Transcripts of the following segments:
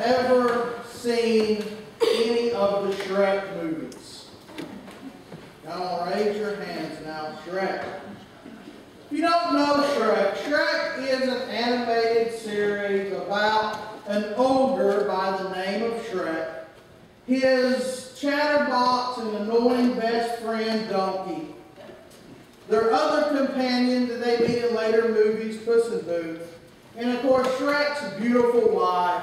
ever seen any of the Shrek movies? Come on, raise your hands now. Shrek. If you don't know Shrek, Shrek is an animated series about an ogre by the name of Shrek, his chatterbox and annoying best friend Donkey, their other companion that they meet in later movies, Puss in Boots, and of course Shrek's beautiful wife,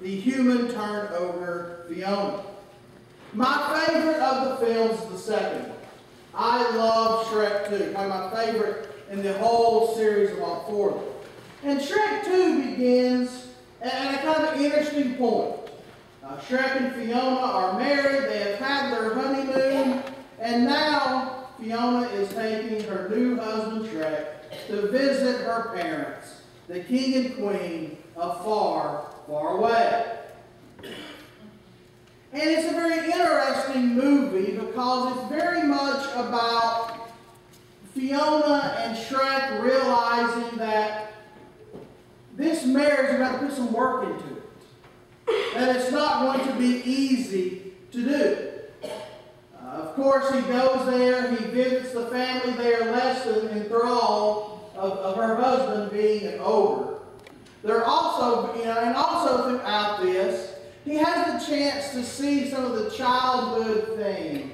the human-turned ogre, Fiona. My favorite of the films is the second one. I love Shrek 2, probably my favorite in the whole series of all four of them. And Shrek 2 begins at a kind of interesting point. Shrek and Fiona are married, they have had their honeymoon, and now Fiona is taking her new husband Shrek to visit her parents, the king and queen of far, far away. And it's a very interesting movie because it's very much about Fiona and Shrek realizing that this marriage is about to put some work into it. That it's not going to be easy to do. Of course, he goes there, he visits the family. They are less enthralled of her husband being an ogre. They're also, and also throughout this, he has the chance to see some of the childhood things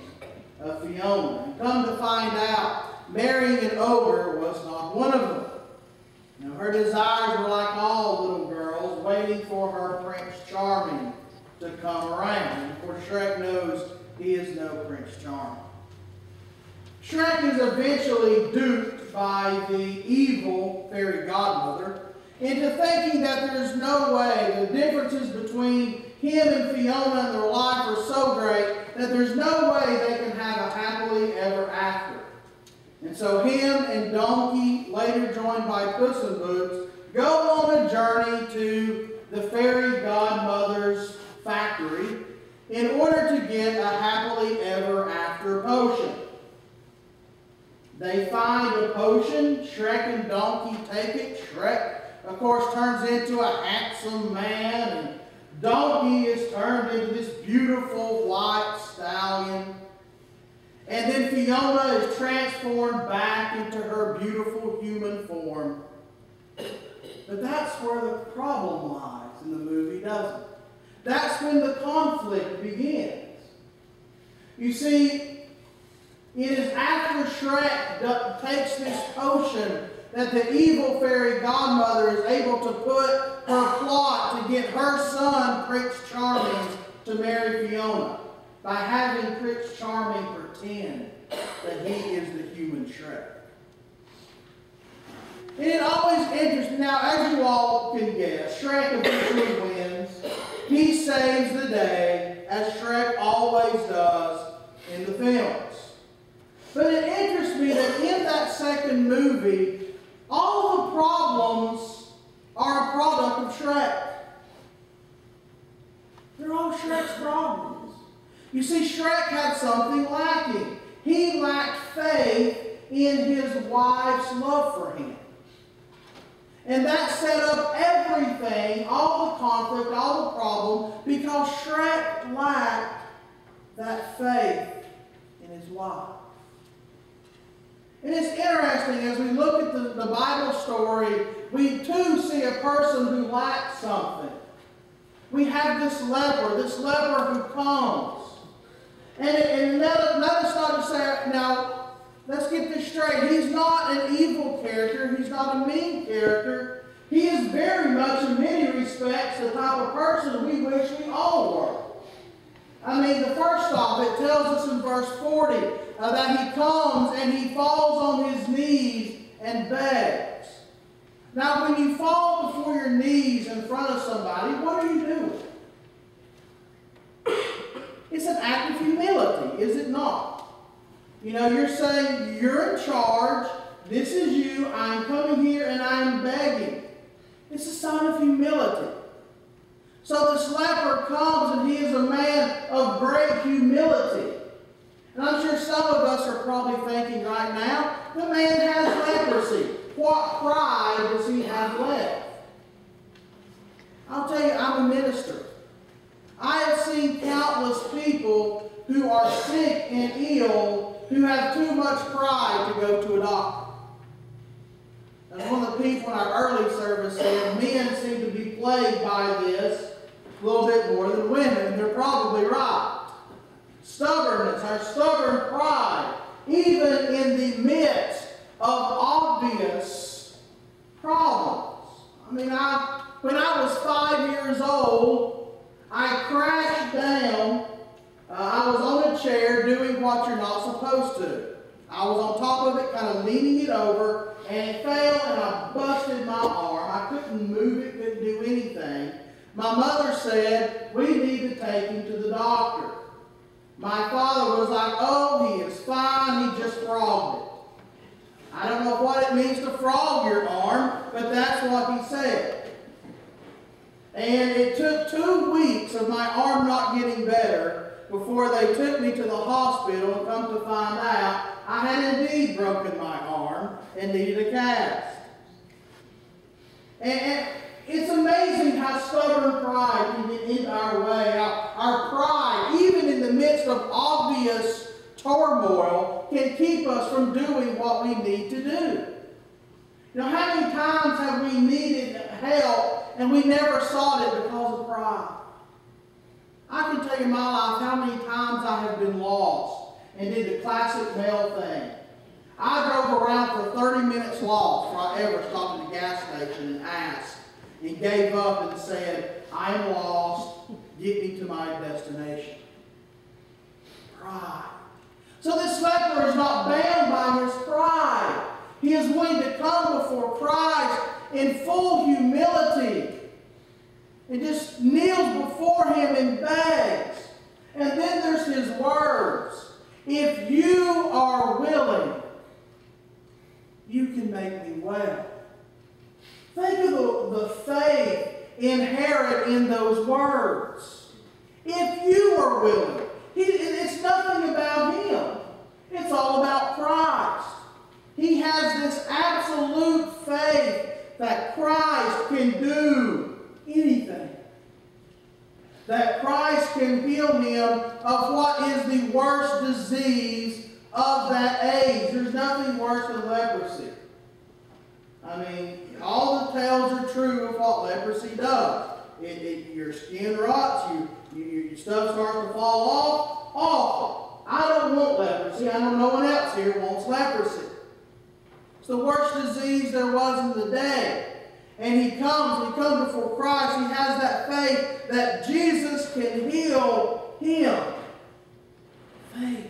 of Fiona. And come to find out, marrying an ogre was not one of them. Her desires were like all little girls, waiting for her Prince Charming to come around. And of course, Shrek knows he is no Prince Charming. Shrek is eventually duped by the evil fairy godmother into thinking that there's no way, the differences between him and Fiona and their life are so great that there's no way they can have a happily ever after. And so him and Donkey, later joined by Puss in Boots, go on a journey to the fairy godmother's factory in order to get a happily ever after potion. They find a potion, Shrek and Donkey take it. Shrek, of course, turns into a handsome man, and Donkey is turned into this beautiful white stallion. And then Fiona is transformed back into her beautiful human form. But that's where the problem lies in the movie, doesn't it? That's when the conflict begins. You see, it is after Shrek takes this potion that the evil fairy godmother is able to put her plot to get her son, Prince Charming, to marry Fiona by having Prince Charming pretend that he is the human Shrek. And it always interests me. Now, as you all can guess, Shrek eventually wins. He saves the day, as Shrek always does in the films. But it interests me that in that second movie, all the problems are a product of Shrek. They're all Shrek's problems. You see, Shrek had something lacking. He lacked faith in his wife's love for him. And that set up everything, all the conflict, all the problem, because Shrek lacked that faith in his wife. And it's interesting, as we look at the Bible story, we too see a person who lacks something. We have this leper who comes. And let us not just say, now, let's get this straight. He's not an evil character. He's not a mean character. He is very much, in many respects, the type of person we wish we all were. I mean, the first off, it tells us in verse 40 that he comes and he falls on his knees and begs. Now, when you fall before your knees in front of somebody, what are you doing? It's an act of humility, is it not? You know, you're saying, you're in charge, this is you, I'm coming here and I'm begging. It's a sign of humility. So this leper comes and he is a man of great humility. And I'm sure some of us are probably thinking right now, the man has leprosy. What pride does he have left? I'll tell you, I'm a minister. and ill who have too much pride to go to a doctor. And one of the people in our early service said men seem to be plagued by this a little bit more than women, and they're probably right. Stubbornness, our stubborn pride, even in the midst of obvious problems. I mean, when I was 5 years old, I crashed down. I was on a chair doing what you're not supposed to. I was on top of it, kind of leaning it over, and it fell, and I busted my arm. I couldn't move it, couldn't do anything. My mother said, we need to take him to the doctor. My father was like, oh, he is fine, he just frogged it. I don't know what it means to frog your arm, but that's what he said. And it took 2 weeks of my arm not getting better before they took me to the hospital, and come to find out I had indeed broken my arm and needed a cast. And it's amazing how stubborn pride can get in our way. Our pride, even in the midst of obvious turmoil, can keep us from doing what we need to do. You know, how many times have we needed help and we never sought it because of pride? I can tell you in my life how many times I have been lost and did the classic male thing. I drove around for 30 minutes lost before I ever stopped at a gas station and asked and gave up and said, I am lost, get me to my destination. Pride. So this leper is not bound by his pride. He is willing to come before Christ in full humility and just kneels before him and begs. And then there's his words. If you are willing, you can make me well. Think of the faith inherent in those words. If you are willing. It's nothing about him. It's all about Christ. He has this absolute faith that Christ can do anything. That Christ can heal him of what is the worst disease of that age. There's nothing worse than leprosy. I mean, all the tales are true of what leprosy does. Your skin rots, your stuff starts to fall off. Awful. I don't want leprosy. I know no one else here wants leprosy. It's the worst disease there was in the day. And he comes before Christ. He has that faith that Jesus can heal him. Faith.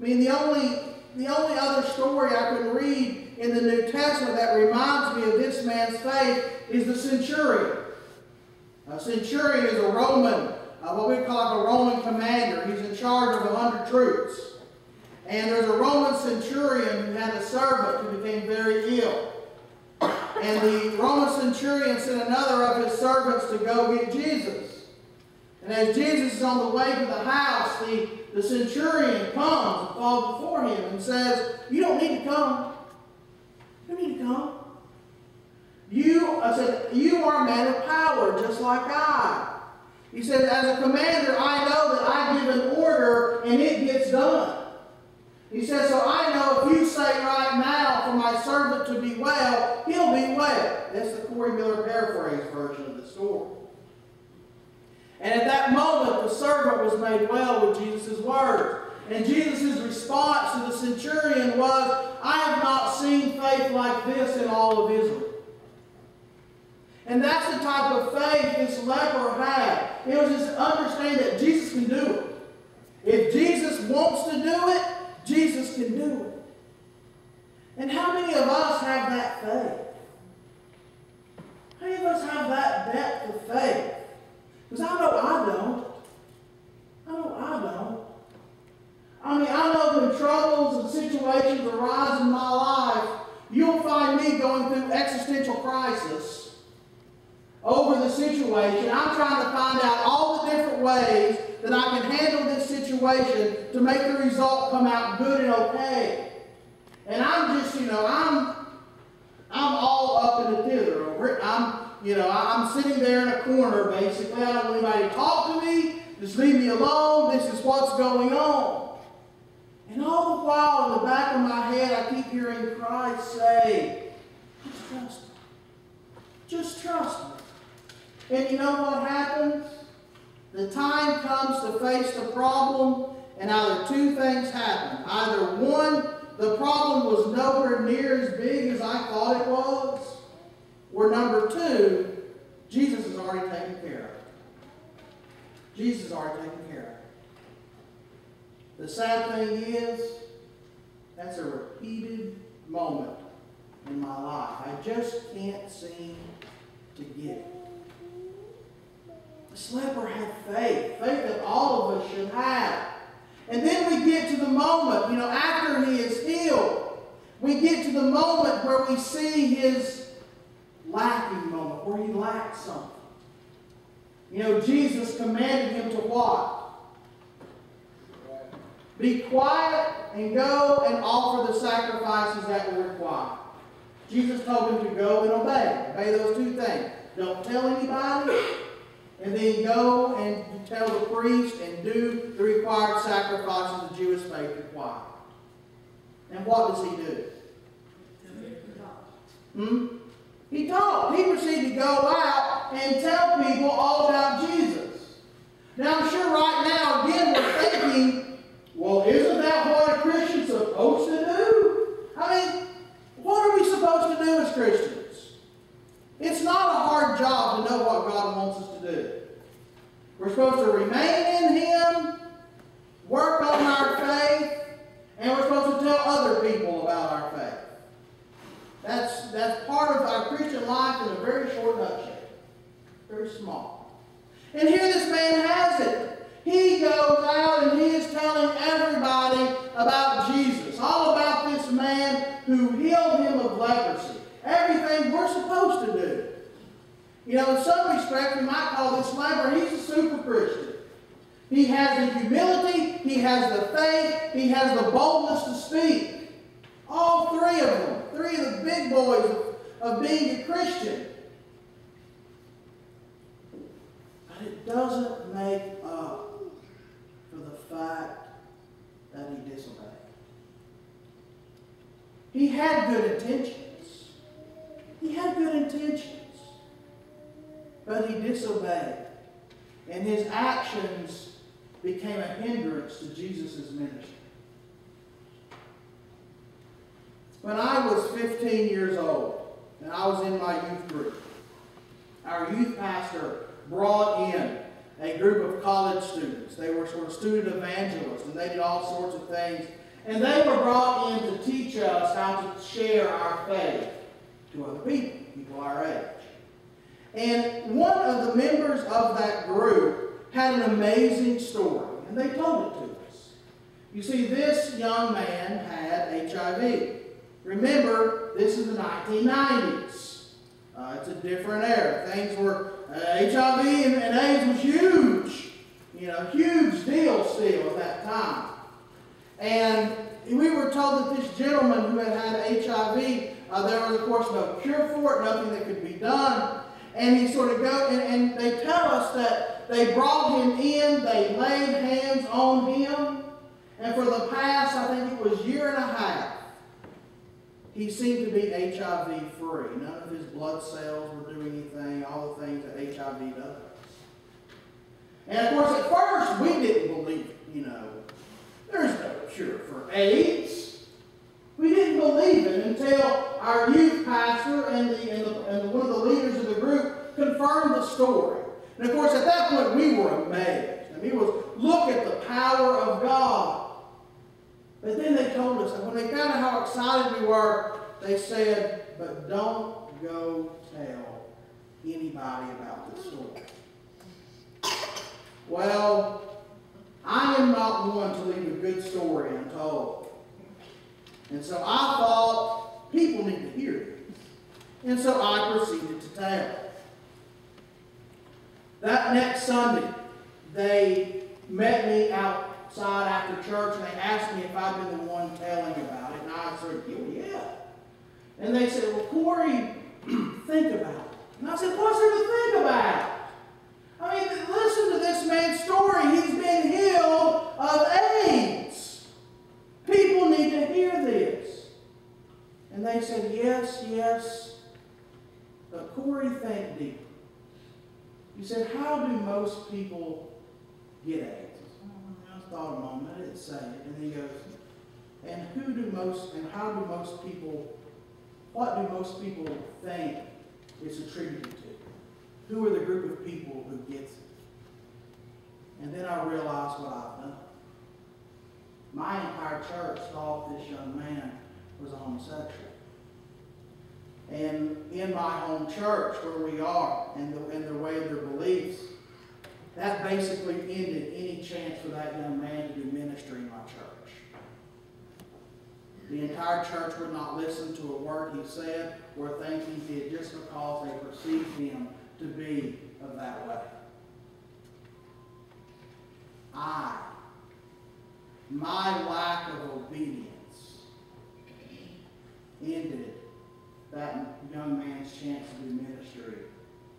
I mean, the only other story I can read in the New Testament that reminds me of this man's faith is the centurion. A centurion is a Roman, what we call a Roman commander. He's in charge of 100 troops. And there's a Roman centurion who had a servant who became very ill. And the Roman centurion sent another of his servants to go get Jesus. And as Jesus is on the way to the house, the centurion comes and falls before him and says, you don't need to come. You don't need to come. You are a man of power, just like I. He said, as a commander, I know that I give an order and it gets done. He says, so I know if you say right now for my servant to be well, he'll be well. That's the Corey Miller paraphrase version of the story. And at that moment, the servant was made well with Jesus' words. And Jesus' response to the centurion was, I have not seen faith like this in all of Israel. And that's the type of faith this leper had. It was just understanding that Jesus can do it. If Jesus wants to do it, Jesus can do it. And how many of us have that faith? How many of us have that depth of faith? Because I know I don't. I mean, I know when troubles and situations arise in my life, you'll find me going through existential crisis over the situation. I'm trying to find out all the different ways that I can handle this situation to make the result come out good and okay. And I'm just, I'm all up in the thither over it. I'm sitting there in a corner, basically. I don't want anybody to talk to me. Just leave me alone. This is what's going on. And all the while, in the back of my head, I keep hearing Christ say, just trust me. Just trust me. And you know what happens? The time comes to face the problem, and either two things happen. Either one, the problem was nowhere near as big as I thought it was. Or number two, Jesus has already taken care of it. Jesus has already taken care of it. The sad thing is, that's a repeated moment in my life. I just can't seem to get it. This leper had faith that all of us should have. And then we get to the moment, after he is healed, we get to the moment where we see his lacking moment, where he lacks something. Jesus commanded him to what? Be quiet and go and offer the sacrifices that were required. Jesus told him to go and obey. Obey those two things. Don't tell anybody. And then go and tell the priest and do the required sacrifices the Jewish faith required. And what does he do? He taught. He proceeded to go out and tell people all about Jesus. Now I'm sure right now, again, we're thinking, well, isn't that what a Christian's supposed to do? I mean, what are we supposed to do as Christians? It's not a hard job to know what God wants us to do. We're supposed to remain in Him, work on our faith, and we're supposed to tell other people about our faith. That's part of our Christian life in a very short nutshell. Very small. And here this man has it. He goes out and he is telling everybody about Jesus. All about this man who healed him of leprosy. Everything we're supposed to do. In some respect, we might call this leper, he's a super Christian. He has the humility, he has the faith, he has the boldness to speak. All three of them. Three of the big boys of being a Christian. But it doesn't make up for the fact that he disobeyed. He had good intentions. He had good intentions. But he disobeyed. And his actions became a hindrance to Jesus' ministry. When I was 15 years old, and I was in my youth group, our youth pastor brought in a group of college students. They were sort of student evangelists, and they did all sorts of things. And they were brought in to teach us how to share our faith to other people our age. And one of the members of that group had an amazing story, and they told it to us. You see, this young man had HIV. Remember, this is the 1990s. It's a different era. Things were, HIV and AIDS was huge. Huge deal still at that time. And we were told that this gentleman who had HIV, there was, of course, no cure for it, nothing that could be done. And he sort of and they tell us that they brought him in, they laid hands on him, and for the past, I think it was year and a half, he seemed to be HIV free. None of his blood cells were doing anything, all the things that HIV does. And of course, at first, we didn't believe it. There's no cure for AIDS. We didn't believe it until our youth pastor and one of the leaders of the group confirmed the story. And of course, at that point, we were amazed. It was, look at the power of God. But then they told us, and when they found out how excited we were, they said, but don't go tell anybody about this story. Well, I am not one to leave a good story untold. And so I thought, people need to hear this. And so I proceeded to tell. That next Sunday, they met me outside after church, and they asked me if I'd been the one telling about it. And I said, yeah. And they said, well, Corey, think about it. And I said, what's there to think about? I mean, listen to this man's story. You said, how do most people get AIDS? I thought a moment, I didn't say it. And then he goes, and how do most people, what do most people think it's attributed to? Who are the group of people who gets it? And then I realized what I've done. My entire church thought this young man was a homosexual. And in my home church, where we are, and the way of their beliefs, that basically ended any chance for that young man to do ministry in my church. The entire church would not listen to a word he said or thing he did just because they perceived him to be of that way. My lack of obedience ended that young man's chance to do ministry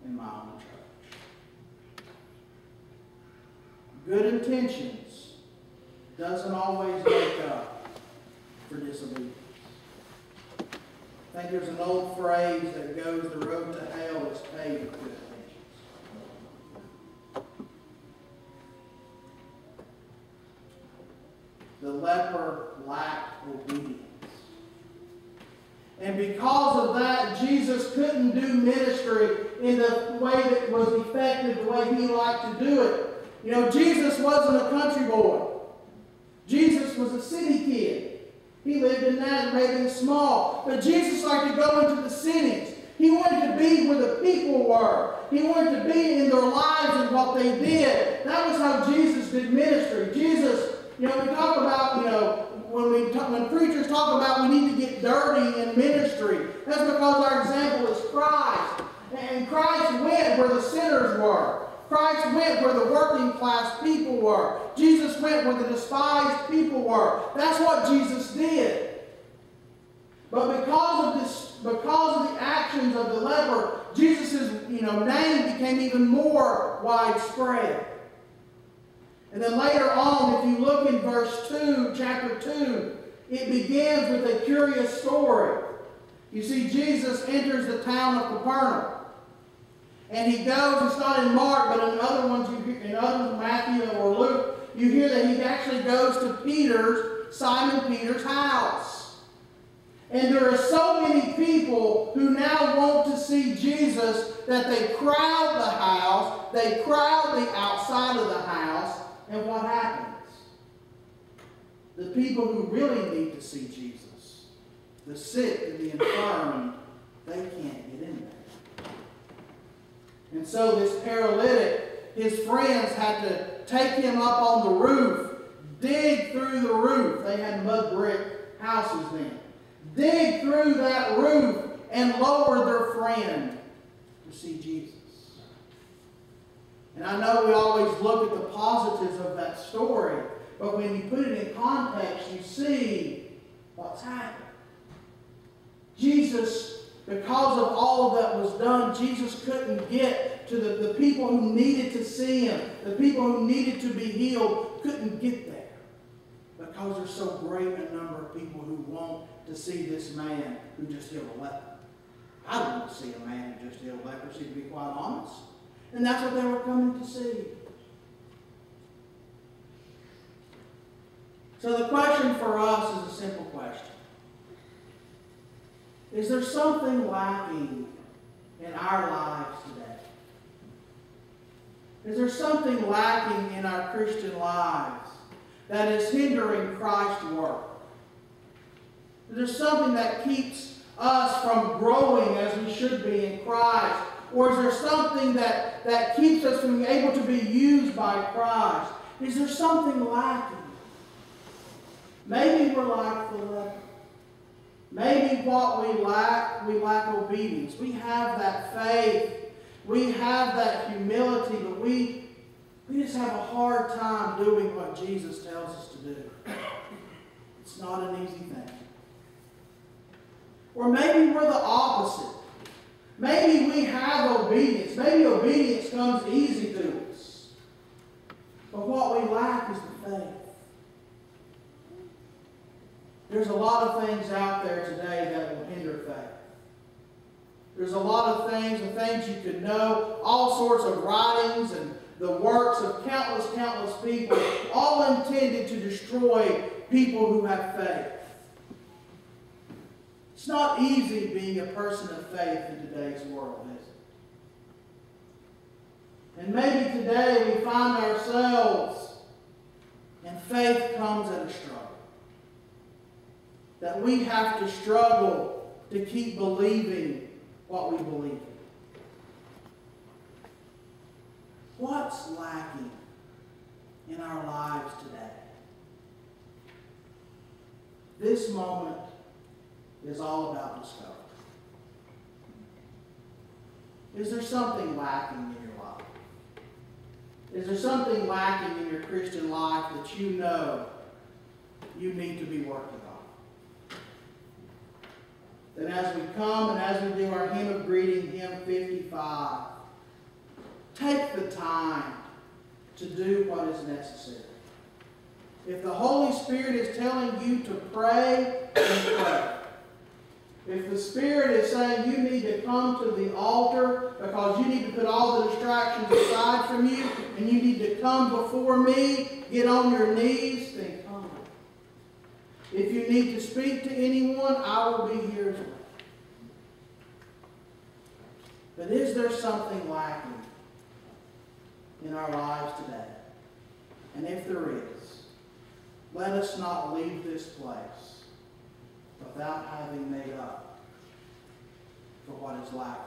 in my own church. Good intentions doesn't always make up for disobedience. I think there's an old phrase that goes, the road to hell is paved with good intentions. The leper lacked obedience. And because of that, Jesus couldn't do ministry in the way that was effective, the way he liked to do it. You know, Jesus wasn't a country boy. Jesus was a city kid. He lived in that, maybe small. But Jesus liked to go into the cities. He wanted to be where the people were. He wanted to be in their lives and what they did. That was how Jesus did ministry. Jesus, we talk about, when preachers talk about we need to get dirty in ministry, that's because our example is Christ. And Christ went where the sinners were. Christ went where the working class people were. Jesus went where the despised people were. That's what Jesus did. But because of the actions of the leper, Jesus' name became even more widespread. And then later on, if you look in verse 2, chapter 2, it begins with a curious story. You see, Jesus enters the town of Capernaum. And he goes, it's not in Mark, but in other ones, in others, Matthew or Luke, you hear that he actually goes to Simon Peter's house. And there are so many people who now want to see Jesus that they crowd the house, they crowd the outside of the house, and what happens? The people who really need to see Jesus, the sick and the infirm, they can't get in there. And so this paralytic, his friends had to take him up on the roof, dig through the roof. They had mud brick houses then. Dig through that roof and lower their friend to see Jesus. And I know we always look at the positives of that story, but when you put it in context, you see what's happened. Jesus, because of all of that was done, Jesus couldn't get to the people who needed to see him. The people who needed to be healed couldn't get there. Because there's so great a number of people who want to see this man who just healed a leper. I don't want to see a man who just healed leprosy, to be quite honest. And that's what they were coming to see. So the question for us is a simple question. Is there something lacking in our lives today? Is there something lacking in our Christian lives that is hindering Christ's work? Is there something that keeps us from growing as we should be in Christ? Or is there something that keeps us from being able to be used by Christ? Is there something lacking? Maybe we're like the leper. Maybe what we lack obedience. We have that faith. We have that humility, but we just have a hard time doing what Jesus tells us to do. It's not an easy thing. Or maybe we're the opposite. Maybe we have obedience. Maybe obedience comes easy to us. But what we lack is the faith. There's a lot of things out there today that will hinder faith. There's a lot of things, the things you could know, all sorts of writings and the works of countless people, all intended to destroy people who have faith. It's not easy being a person of faith in today's world, is it? And maybe today we find ourselves, and faith comes at a struggle. That we have to struggle to keep believing what we believe in. What's lacking in our lives today? This moment is all about discovery. Is there something lacking in your life? Is there something lacking in your Christian life that you know you need to be working on? Then as we come and as we do our hymn of greeting, hymn 55, take the time to do what is necessary. If the Holy Spirit is telling you to pray, then pray. If the Spirit is saying you need to come to the altar because you need to put all the distractions aside from you and you need to come before me, get on your knees, then come. If you need to speak to anyone, I will be here as well. But is there something lacking in our lives today? And if there is, let us not leave this place without having made up for what is lacking.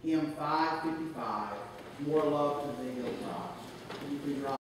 Hymn 555, More Love to Thee, O God.